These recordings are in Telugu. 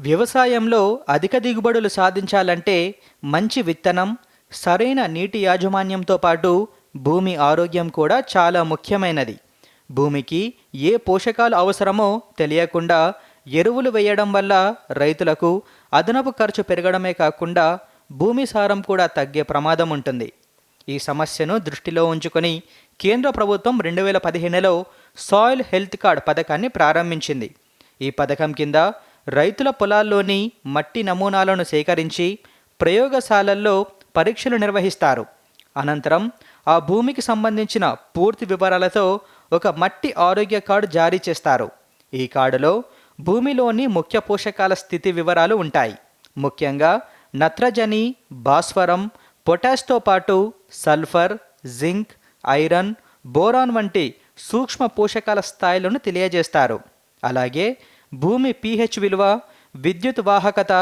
వ్యవసాయంలో అధిక దిగుబడులు సాధించాలంటే మంచి విత్తనం, సరైన నీటి యాజమాన్యంతో పాటు భూమి ఆరోగ్యం కూడా చాలా ముఖ్యమైనది. భూమికి ఏ పోషకాలు అవసరమో తెలియకుండా ఎరువులు వేయడం వల్ల రైతులకు అదనపు ఖర్చు పెరగడమే కాకుండా భూమి సారం కూడా తగ్గే ప్రమాదం ఉంటుంది. ఈ సమస్యను దృష్టిలో ఉంచుకొని కేంద్ర ప్రభుత్వం 2015లో సాయిల్ హెల్త్ కార్డ్ పథకాన్ని ప్రారంభించింది. ఈ పథకం కింద రైతుల పొలాల్లోని మట్టి నమూనాలను సేకరించి ప్రయోగశాలల్లో పరీక్షలు నిర్వహిస్తారు. అనంతరం ఆ భూమికి సంబంధించిన పూర్తి వివరాలతో ఒక మట్టి ఆరోగ్య కార్డు జారీ చేస్తారు. ఈ కార్డులో భూమిలోని ముఖ్య పోషకాల స్థితి వివరాలు ఉంటాయి. ముఖ్యంగా నత్రజని, భాస్వరం, పొటాష్తో పాటు సల్ఫర్, జింక్, ఐరన్, బోరాన్ వంటి సూక్ష్మ పోషకాల స్థాయిలను తెలియజేస్తారు. అలాగే భూమి pH విలువ, విద్యుత్ వాహకత,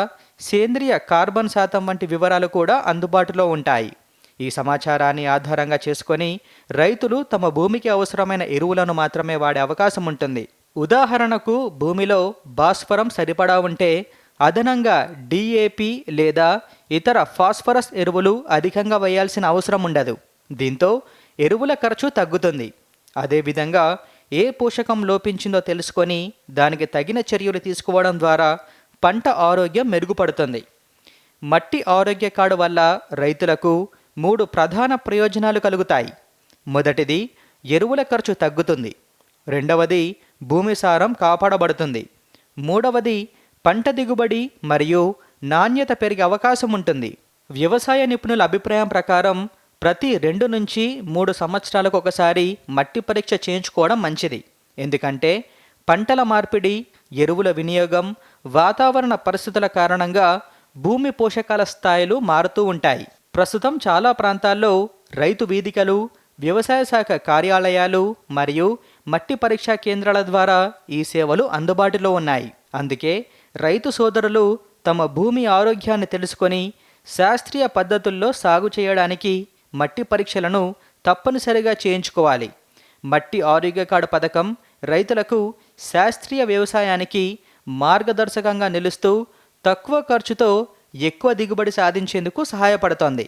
సేంద్రియ కార్బన్ శాతం వంటి వివరాలు కూడా అందుబాటులో ఉంటాయి. ఈ సమాచారాన్ని ఆధారంగా చేసుకొని రైతులు తమ భూమికి అవసరమైన ఎరువులను మాత్రమే వాడే అవకాశం ఉంటుంది. ఉదాహరణకు భూమిలో భాస్వరం సరిపడా ఉంటే అదనంగా DAP లేదా ఇతర ఫాస్ఫరస్ ఎరువులు అధికంగా వేయాల్సిన అవసరం ఉండదు. దీంతో ఎరువుల ఖర్చు తగ్గుతుంది. అదేవిధంగా ఏ పోషకం లోపించిందో తెలుసుకొని దానికి తగిన చర్యలు తీసుకోవడం ద్వారా పంట ఆరోగ్యం మెరుగుపడుతుంది. మట్టి ఆరోగ్య కార్డు వల్ల రైతులకు 3 ప్రధాన ప్రయోజనాలు కలుగుతాయి. మొదటిది, ఎరువుల ఖర్చు తగ్గుతుంది. రెండవది, భూమి సారం కాపాడబడుతుంది. మూడవది, పంట దిగుబడి మరియు నాణ్యత పెరిగే అవకాశం ఉంటుంది. వ్యవసాయ నిపుణుల అభిప్రాయం ప్రకారం ప్రతి 2 నుంచి 3 సంవత్సరాలకు ఒకసారి మట్టి పరీక్ష చేయించుకోవడం మంచిది. ఎందుకంటే పంటల మార్పిడి, ఎరువుల వినియోగం, వాతావరణ పరిస్థితుల కారణంగా భూమి పోషకాల స్థాయిలు మారుతూ ఉంటాయి. ప్రస్తుతం చాలా ప్రాంతాల్లో రైతు వేదికలు, వ్యవసాయ శాఖ కార్యాలయాలు మరియు మట్టి పరీక్షా కేంద్రాల ద్వారా ఈ సేవలు అందుబాటులో ఉన్నాయి. అందుకే రైతు సోదరులు తమ భూమి ఆరోగ్యాన్ని తెలుసుకొని శాస్త్రీయ పద్ధతుల్లో సాగు చేయడానికి మట్టి పరీక్షలను తప్పనిసరిగా చేయించుకోవాలి. మట్టి ఆరోగ్య కార్డు పథకం రైతులకు శాస్త్రీయ వ్యవసాయానికి మార్గదర్శకంగా నిలుస్తూ తక్కువ ఖర్చుతో ఎక్కువ దిగుబడి సాధించేందుకు సహాయపడుతోంది.